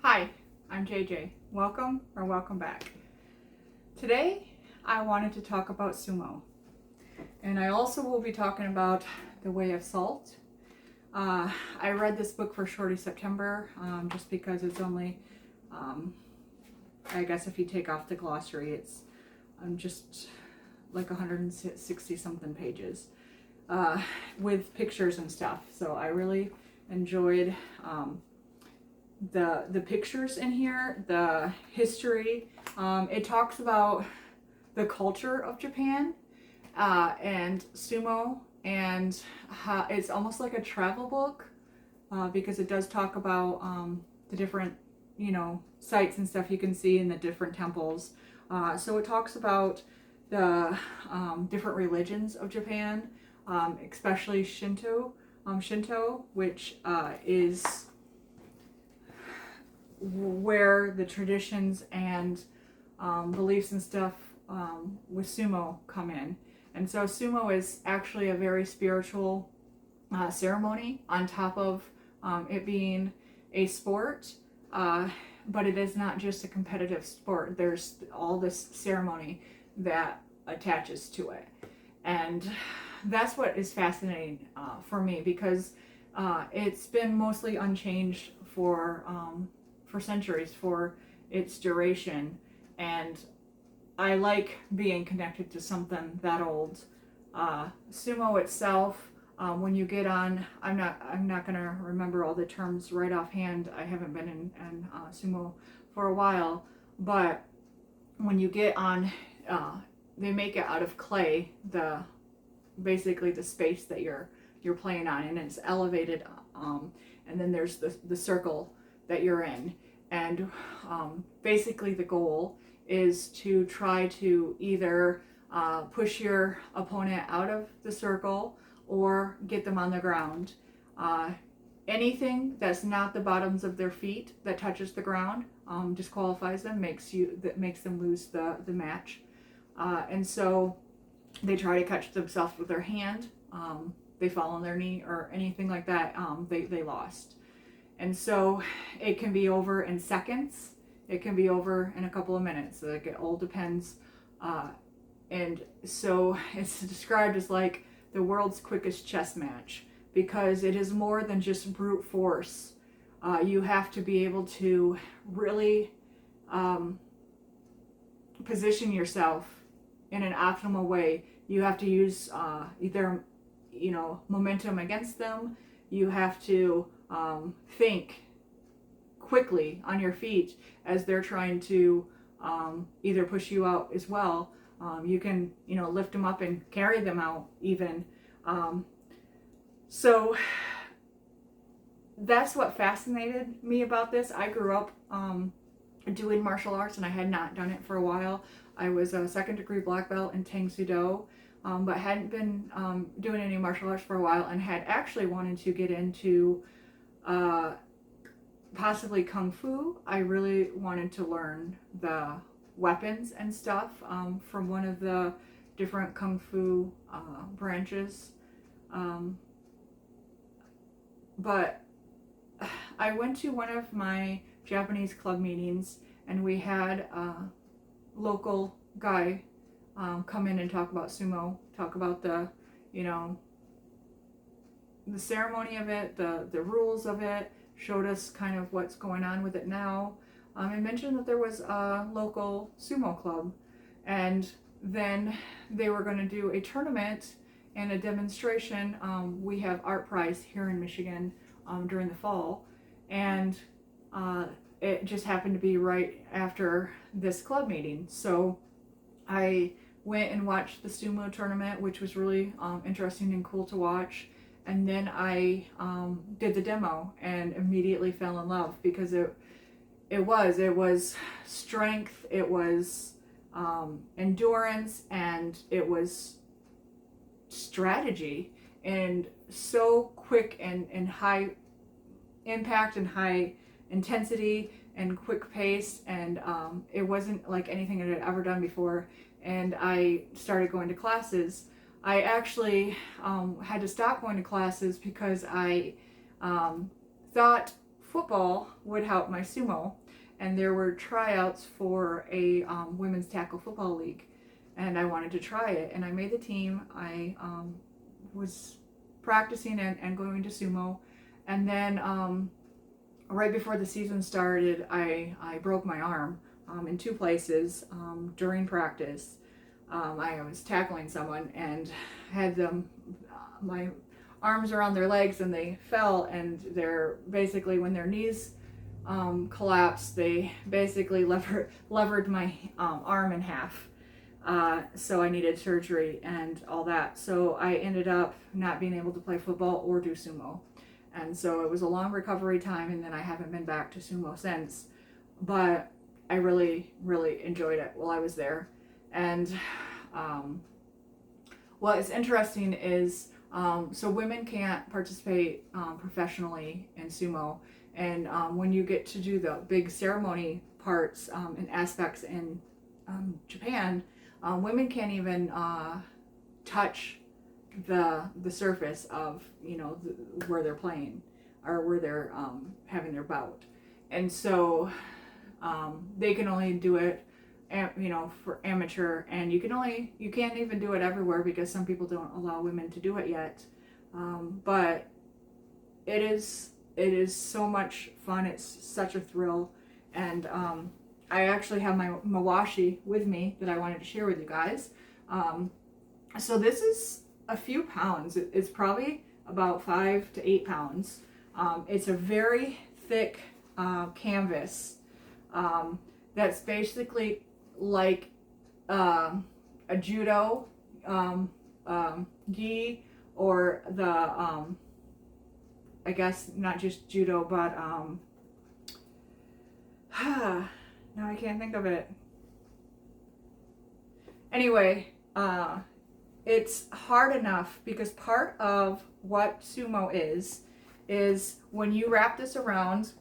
Hi, I'm JJ. Welcome back. Today I wanted to talk about sumo, and I also will be talking about The Way of Salt. I read this book for Shorty September just because it's only, I guess if you take off the glossary, it's just like 160 something pages with pictures and stuff. So I really enjoyed the pictures in here, the history. It talks about the culture of Japan and sumo, and how it's almost like a travel book because it does talk about the different, sites and stuff you can see in the different temples. So it talks about the different religions of Japan, especially Shinto, which is where the traditions and beliefs and stuff with sumo come in. And so sumo is actually a very spiritual ceremony on top of it being a sport, but it is not just a competitive sport. There's all this ceremony that attaches to it. And that's what is fascinating for me, because it's been mostly unchanged for centuries, for its duration, and I like being connected to something that old. Sumo itself, when you get on, I'm not gonna remember all the terms right offhand. I haven't been in sumo for a while, but when you get on, they make it out of clay. Basically the space that you're playing on, and it's elevated, and then there's the circle that you're in. And basically the goal is to try to either push your opponent out of the circle or get them on the ground. Anything that's not the bottoms of their feet that touches the ground disqualifies them, makes them lose the match. And so they try to catch themselves with their hand. They fall on their knee or anything like that. They lost. And so it can be over in seconds. It can be over in a couple of minutes. Like, it all depends. And so it's described as like the world's quickest chess match, because it is more than just brute force. You have to be able to really position yourself in an optimal way. You have to use either momentum against them. You have to think quickly on your feet as they're trying to either push you out as well. You can lift them up and carry them out even. So that's what fascinated me about this. I grew up doing martial arts, and I had not done it for a while. I was a second-degree black belt in Tang Soo Do, but hadn't been doing any martial arts for a while, and had actually wanted to get into possibly Kung Fu. I really wanted to learn the weapons and stuff from one of the different Kung Fu branches. But I went to one of my Japanese club meetings, and we had a local guy come in and talk about sumo, talk about the ceremony of it, the rules of it, showed us kind of what's going on with it now, and mentioned that there was a local sumo club, and then they were going to do a tournament and a demonstration. We have Art Prize here in Michigan during the fall, and it just happened to be right after this club meeting. So I went and watched the sumo tournament, which was really interesting and cool to watch. And then I did the demo and immediately fell in love, because it was strength, it was endurance, and it was strategy, and so quick and high impact and high intensity and quick pace, and it wasn't like anything I had ever done before. And I started going to classes. I actually had to stop going to classes because I thought football would help my sumo, and there were tryouts for a women's tackle football league, and I wanted to try it, and I made the team. I was practicing and going to sumo, and then right before the season started, I broke my arm in two places during practice. I was tackling someone and had them, my arms around their legs, and they fell, and they're basically, when their knees collapsed, they basically levered my arm in half. So I needed surgery and all that. So I ended up not being able to play football or do sumo. And so it was a long recovery time, and then I haven't been back to sumo since. But I really, really enjoyed it while I was there. And what is interesting is, so women can't participate professionally in sumo. And when you get to do the big ceremony parts and aspects in Japan, women can't even touch the surface of, you know, where they're playing or where they're having their bout. And so they can only do it, you know, for amateur, and you can't even do it everywhere because some people don't allow women to do it yet. But it is so much fun. It's such a thrill. And I actually have my mawashi with me that I wanted to share with you guys. So this is a few pounds. It's probably about 5 to 8 pounds. It's a very thick canvas that's basically like a judo gi, or the I guess not just judo, but now I can't think of it. Anyway, it's hard enough because part of what sumo is when you wrap this around,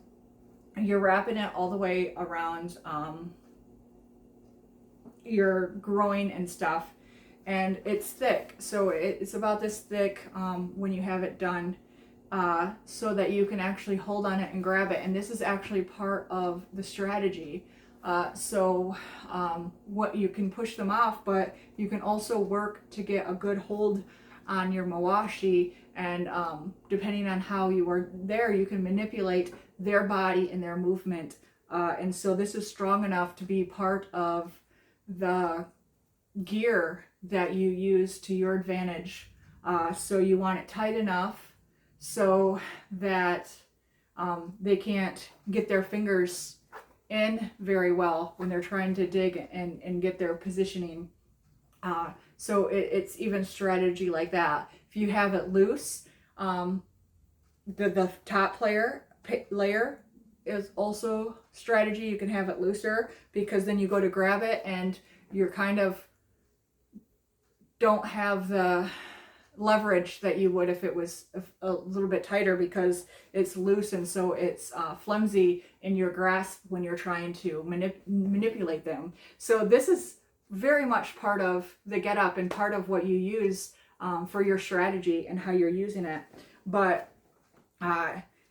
you're wrapping it all the way around your groin and stuff, and it's thick. So it's about this thick when you have it done, so that you can actually hold on it and grab it. And this is actually part of the strategy. So what you can push them off, but you can also work to get a good hold on your mawashi, and depending on how you are there, you can manipulate their body and their movement. And so this is strong enough to be part of the gear that you use to your advantage. So you want it tight enough so that they can't get their fingers in very well when they're trying to dig and get their positioning. So it's even strategy like that. If you have it loose, the top layer is also strategy. You can have it looser, because then you go to grab it and you're kind of don't have the leverage that you would if it was a little bit tighter, because it's loose, and so it's flimsy in your grasp when you're trying to manipulate them. So this is very much part of the get up and part of what you use for your strategy and how you're using it. But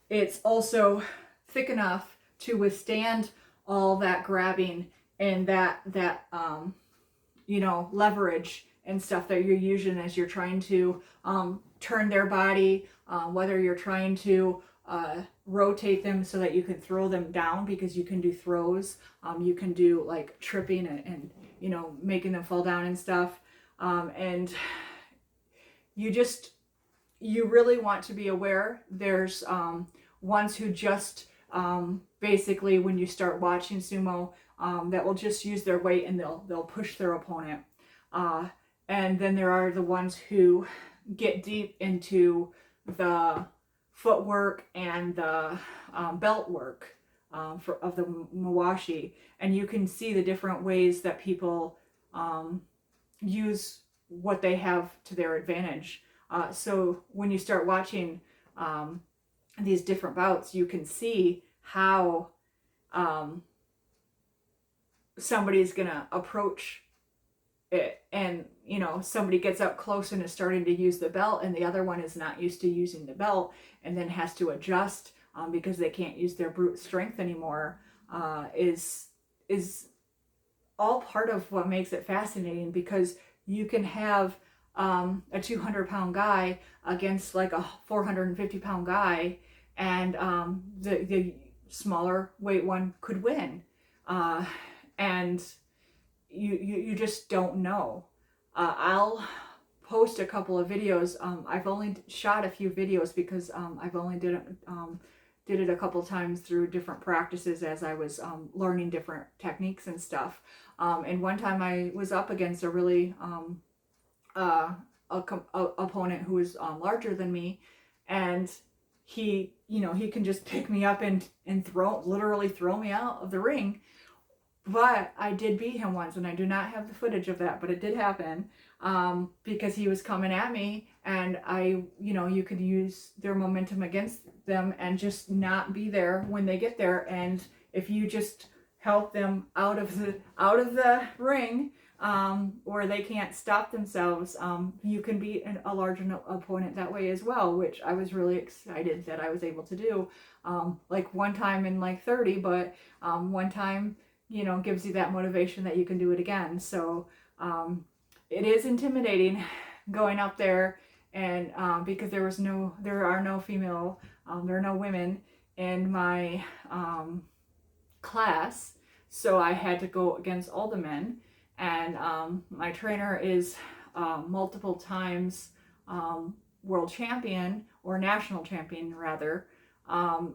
it's also thick enough to withstand all that grabbing and that you know, leverage and stuff that you're using as you're trying to turn their body, whether you're trying to rotate them so that you can throw them down, because you can do throws, you can do like tripping and you know, making them fall down and stuff, and you really want to be aware. There's ones who just basically, when you start watching sumo, that will just use their weight and they'll push their opponent. And then there are the ones who get deep into the footwork and the belt work of the mawashi. And you can see the different ways that people use what they have to their advantage. So when you start watching these different bouts, you can see how somebody's gonna approach it, and you know, somebody gets up close and is starting to use the belt, and the other one is not used to using the belt, and then has to adjust because they can't use their brute strength anymore, is all part of what makes it fascinating, because you can have a 200-pound guy against like a 450-pound guy, and the smaller weight one could win, and you just don't know. I'll post a couple of videos. I've only shot a few videos because I've only did it a couple times through different practices as I was learning different techniques and stuff. And one time I was up against a really opponent who was larger than me, and he can just pick me up and literally throw me out of the ring. But I did beat him once, and I do not have the footage of that, but it did happen, because he was coming at me, and you could use their momentum against them and just not be there when they get there. And if you just help them out of the ring, or they can't stop themselves, you can beat a larger opponent that way as well, which I was really excited that I was able to do. Like one time in like 30, but one time, gives you that motivation that you can do it again. So it is intimidating going up there, and because there are no female, there are no women in my class, so I had to go against all the men. And my trainer is multiple times world champion, or national champion rather.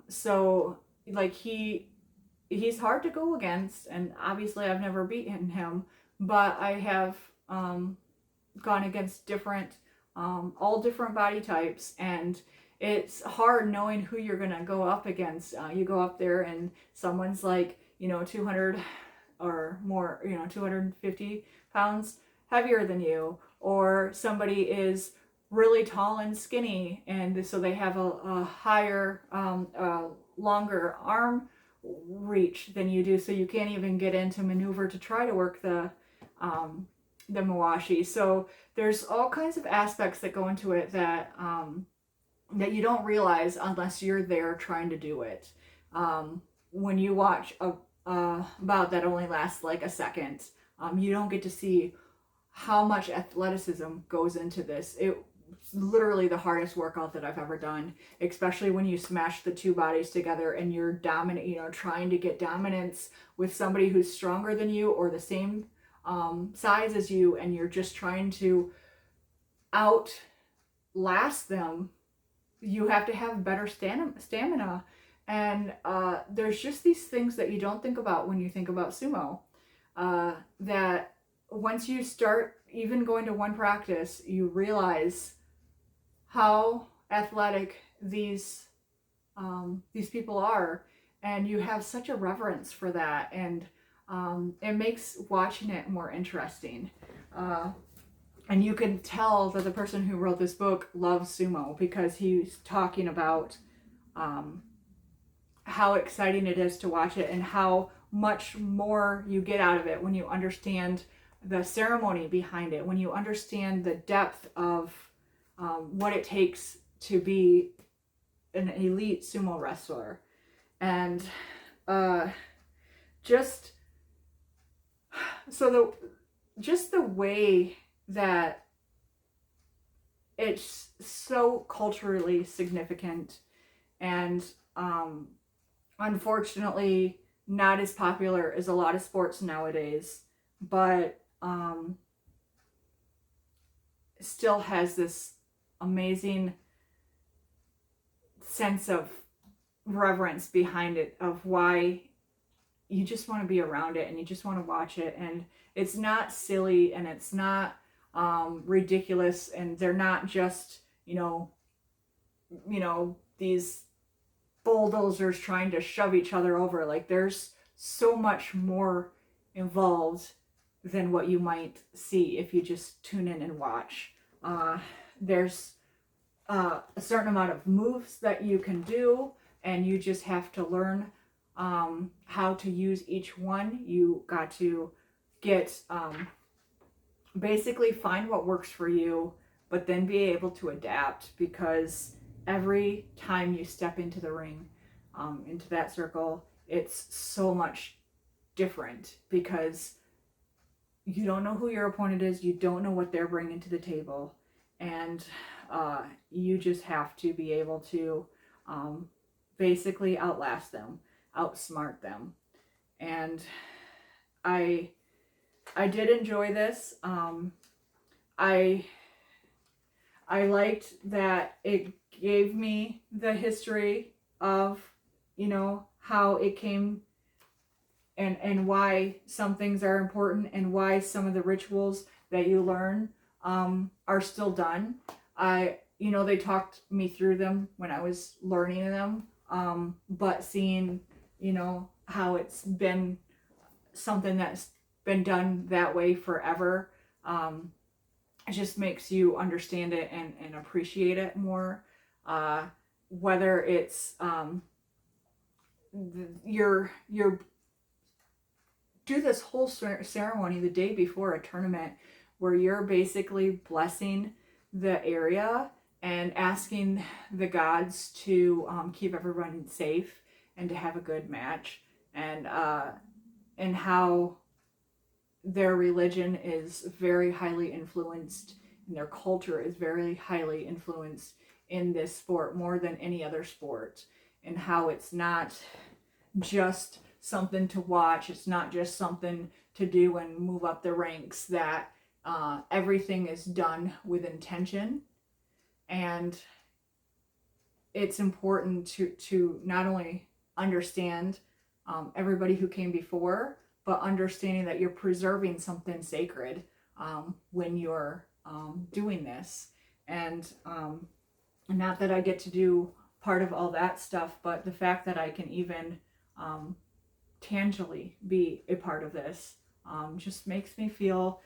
So like he's hard to go against, and obviously I've never beaten him, but I have gone against all different body types, and it's hard knowing who you're gonna go up against. You go up there and someone's like 200 or more, 250 pounds heavier than you, or somebody is really tall and skinny, and so they have a higher, longer arm reach than you do, so you can't even get into maneuver to try to work the mawashi. So there's all kinds of aspects that go into it that that you don't realize unless you're there trying to do it. When you watch a bout that only lasts like a second, you don't get to see how much athleticism goes into this. It's literally the hardest workout that I've ever done, especially when you smash the two bodies together and you're dominant, trying to get dominance with somebody who's stronger than you or the same size as you, and you're just trying to outlast them. You have to have better stamina. And there's just these things that you don't think about when you think about sumo, that once you start even going to one practice, you realize how athletic these people are, and you have such a reverence for that, and it makes watching it more interesting. And you can tell that the person who wrote this book loves sumo, because he's talking about how exciting it is to watch it, and how much more you get out of it when you understand the ceremony behind it, when you understand the depth of what it takes to be an elite sumo wrestler. And just the way that it's so culturally significant, and unfortunately not as popular as a lot of sports nowadays, but still has this amazing sense of reverence behind it, of why you just want to be around it and you just want to watch it. And it's not silly, and it's not ridiculous, and they're not just these bulldozers trying to shove each other over. Like, there's so much more involved than what you might see if you just tune in and watch. There's a certain amount of moves that you can do, and you just have to learn how to use each one. You got to get basically find what works for you, but then be able to adapt, because every time you step into the ring, into that circle, it's so much different because you don't know who your opponent is, you don't know what they're bringing to the table, and you just have to be able to basically outlast them, outsmart them. And I did enjoy this. I liked that it gave me the history of, you know, how it came and why some things are important and why some of the rituals that you learn are still done. You know, they talked me through them when I was learning them, but seeing, you know, how it's been something that's been done that way forever, it just makes you understand it and appreciate it more. Whether it's you're do this whole ceremony the day before a tournament where you're basically blessing the area and asking the gods to keep everyone safe and to have a good match, and how their religion is very highly influenced and their culture is very highly influenced in this sport more than any other sport, and how it's not just something to watch, it's not just something to do and move up the ranks, that everything is done with intention. And it's important to not only understand everybody who came before, but understanding that you're preserving something sacred when you're doing this. And not that I get to do part of all that stuff, but the fact that I can even tangibly be a part of this just makes me feel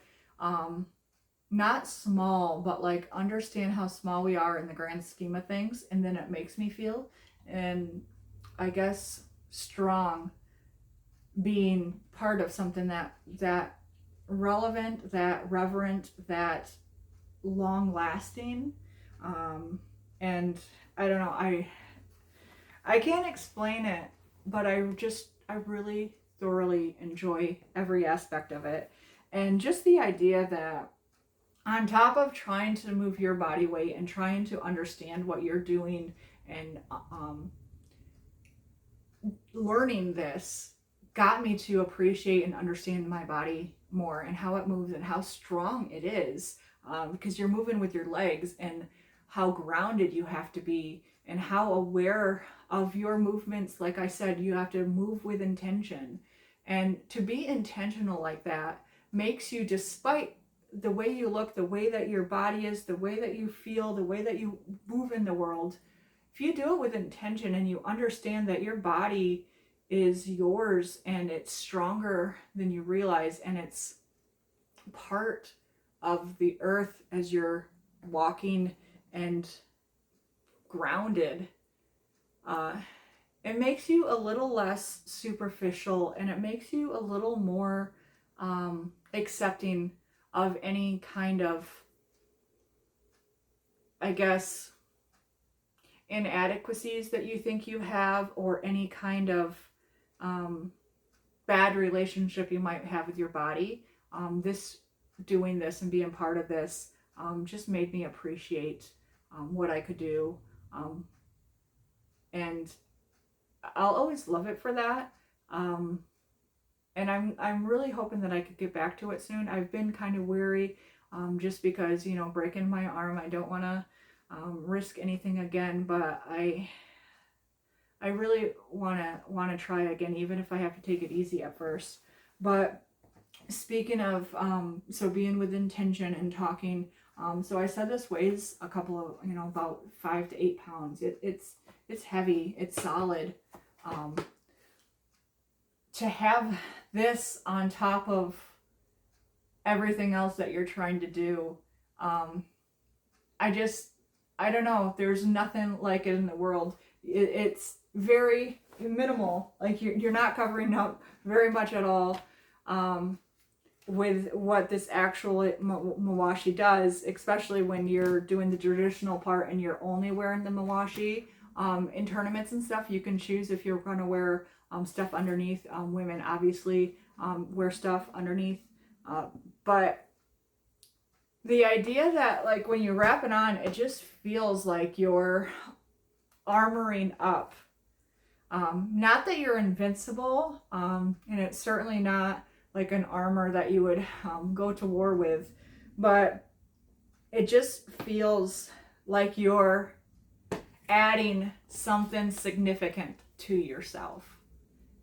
not small, but like understand how small we are in the grand scheme of things. And then it makes me feel, and I guess, strong being part of something that relevant, that reverent, that long lasting. And I don't know, I can't explain it, but I really thoroughly enjoy every aspect of it. And just the idea that on top of trying to move your body weight and trying to understand what you're doing and learning this got me to appreciate and understand my body more and how it moves and how strong it is, because you're moving with your legs, and how grounded you have to be and how aware of your movements. Like I said, you have to move with intention, and to be intentional like that makes you, despite the way you look, the way that your body is, the way that you feel, the way that you move in the world, if you do it with intention and you understand that your body is yours and it's stronger than you realize, and it's part of the earth as you're walking and grounded, it makes you a little less superficial, and it makes you a little more accepting of any kind of, I guess, inadequacies that you think you have, or any kind of bad relationship you might have with your body. Doing this and being part of this just made me appreciate what I could do, and I'll always love it for that. And I'm really hoping that I could get back to it soon. I've been kind of weary, just because, you know, breaking my arm, I don't want to risk anything again, but I really want to try again, even if I have to take it easy at first. But speaking of, so being with intention and talking, so I said this weighs a couple of, you know, about 5 to 8 pounds. It's heavy, it's solid. To have this on top of everything else that you're trying to do, I don't know, there's nothing like it in the world. It's very minimal, like you're not covering up very much at all with what this actual mawashi does, especially when you're doing the traditional part and you're only wearing the mawashi. in tournaments and stuff. You can choose if you're going to wear stuff underneath. Women obviously wear stuff underneath. But the idea that like when you wrap it on, it just feels like you're armoring up. Not that you're invincible, and it's certainly not like an armor that you would go to war with, but it just feels like you're adding something significant to yourself.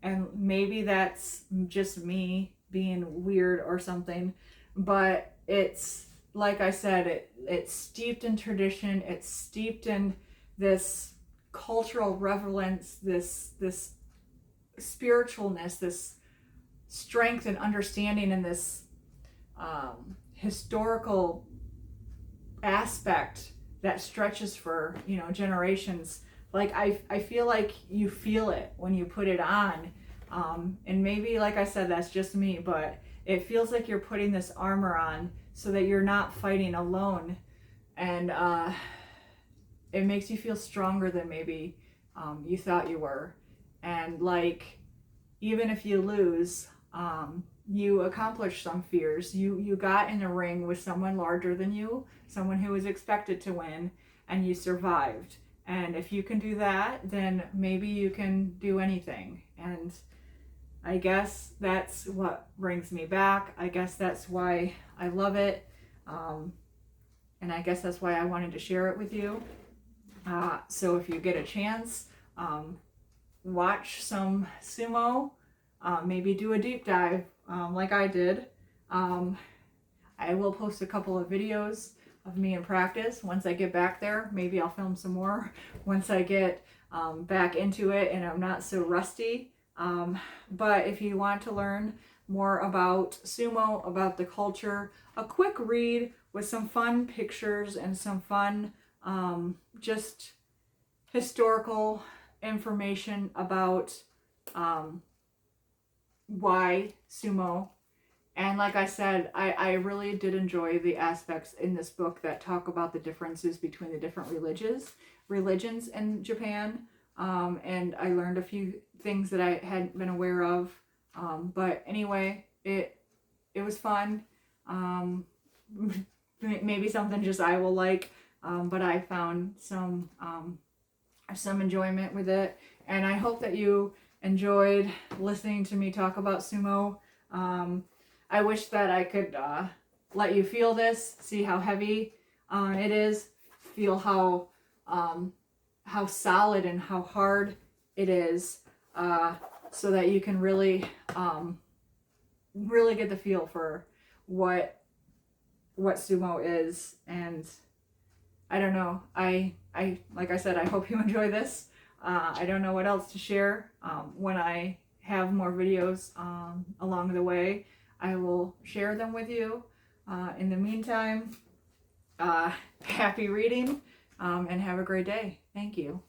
And maybe that's just me being weird or something, but it's like I said, it's steeped in tradition, it's steeped in this cultural relevance, this spiritualness, this strength and understanding, and this historical aspect that stretches for, you know, generations. Like I feel like you feel it when you put it on, and maybe like I said, that's just me, but it feels like you're putting this armor on so that you're not fighting alone, and it makes you feel stronger than maybe you thought you were. And like, even if you lose, you accomplished some fears. You got in a ring with someone larger than you, someone who was expected to win, and you survived. And if you can do that, then maybe you can do anything. And I guess that's what brings me back. I guess that's why I love it. And I guess that's why I wanted to share it with you. So if you get a chance, watch some sumo, maybe do a deep dive like I did. I will post a couple of videos of me in practice. Once I get back there, maybe I'll film some more once I get back into it and I'm not so rusty. But if you want to learn more about sumo, about the culture, a quick read with some fun pictures and some fun just historical information about why sumo. And like I said, I really did enjoy the aspects in this book that talk about the differences between the different religions in Japan. And I learned a few things that I hadn't been aware of. But anyway, it was fun. Maybe something just I will like. But I found some enjoyment with it. And I hope that you enjoyed listening to me talk about sumo. I wish that I could let you feel this, see how heavy it is, feel how solid and how hard it is, so that you can really get the feel for what sumo is. And I don't know, I like I said, I hope you enjoy this. I don't know what else to share. When I have more videos along the way, I will share them with you. In the meantime, happy reading, and have a great day. Thank you.